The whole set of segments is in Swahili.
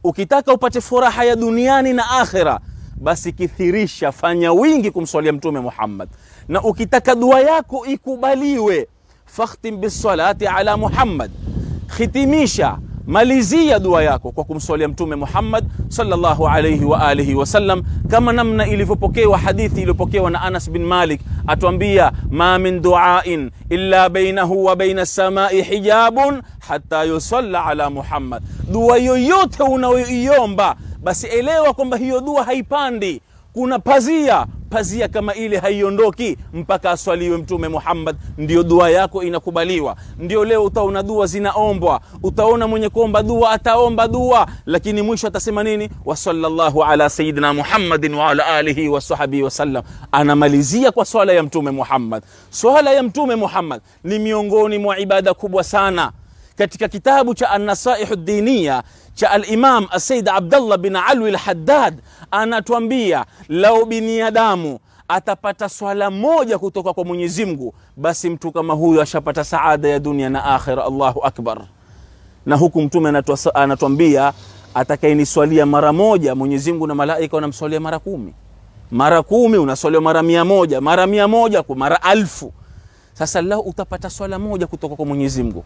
ukitaka upate furaha ya duniani na akhira, basi kithirisha, fanya wingi kumswalia mtume Muhammad. Na ukitaka dua yako ikubaliwe, fakhtim bisalati ala Muhammad, khitimisha, malizia dua yako kwa kumswalia mtume Muhammad sallallahu alayhi wa alihi wasallam, kama namna ilivyopokewa hadithi iliyopokewa na Anas bin Malik, atuambia ma min du'ain illa bainahu wa baina as-samai hijabun hatta yusalla ala Muhammad. Dua yoyote unayoiomba, basi elewa kwamba hiyo dua haipandi, kuna pazia kama ile haiondoki mpaka aswaliwe mtume Muhammad, ndio dua yako inakubaliwa. Ndio leo utaona dua zinaombwa, utaona mwenye kuomba dua ataomba dua, lakini mwisho atasema nini? Wa sallallahu ala sayyidina Muhammadin wa ala alihi wa sahbihi wa sallam, anamalizia kwa swala ya mtume Muhammad. Swala ya mtume Muhammad ni miongoni mwa ibada kubwa sana. Katika kitabu cha An-Nasaih ad-Diniya cha al-Imam Sayyid Abdullah bin Alwi al-Haddad anatuambia, lau binadamu atapata swala moja kutoka kwa Mwenyezi Mungu, basi mtu kama huyo ashapata saada ya dunia na akhira. Allahu akbar. Na huku mtume anatuambia, atakayeniswalia mara moja, Mwenyezi Mungu na malaika wanamswalia mara 10. Mara 10 unaswalia mara 100, mara 100 kwa mara 1000. Sasa lau utapata swala moja kutoka kwa Mwenyezi Mungu,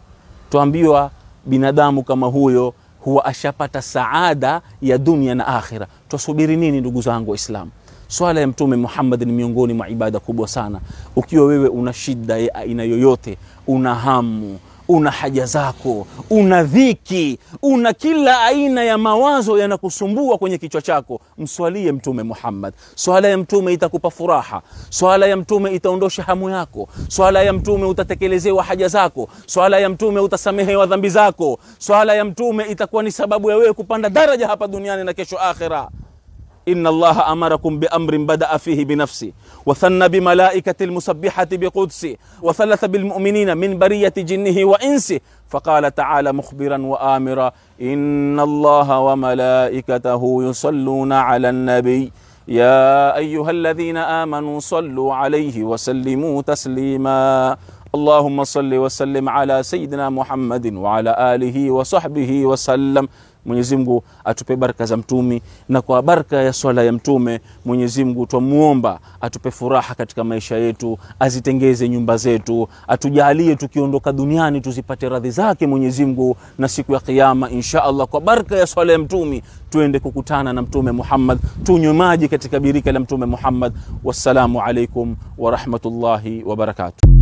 tuambiwa binadamu kama huyo huwa ashapata saada ya dunia na akhira. Tusubiri nini ndugu zangu Waislamu? Swala ya mtume Muhammad ni miongoni mwa ibada kubwa sana. Ukiwa wewe una shida ya aina yoyote, una hamu, una haja zako, una dhiki, una kila aina ya mawazo yanakusumbua kwenye kichwa chako, mswalie mtume Muhammad. Swala ya mtume itakupa furaha, swala ya mtume itaondosha hamu yako, swala ya mtume utatekelezewa haja zako, swala ya mtume utasamehewa dhambi zako, swala ya mtume itakuwa ni sababu ya wewe kupanda daraja hapa duniani na kesho akhira. إن الله أمركم بأمر بدأ فيه بنفسه وثنى بملائكة المسبحة بقدسه وثلث بالمؤمنين من برية جنه وإنسه، فقال تعالى مخبرا وآمرا إن الله وملائكته يصلون على النبي يا أيها الذين آمنوا صلوا عليه وسلموا تسليما. اللهم صل وسلم على سيدنا محمد وعلى آله وصحبه وسلم. Mwenyezi Mungu atupe baraka za mtume, na kwa baraka ya swala ya mtume Mwenyezi Mungu tumuomba atupe furaha katika maisha yetu, azitengeze nyumba zetu, atujalie tukiondoka duniani tuzipate radhi zake Mwenyezi Mungu, na siku ya kiyama insha Allah kwa baraka ya swala ya mtume tuende kukutana na mtume Muhammad, tunywe maji katika birika la mtume Muhammad. Wassalamu alaikum wa rahmatullahi wa barakatuh.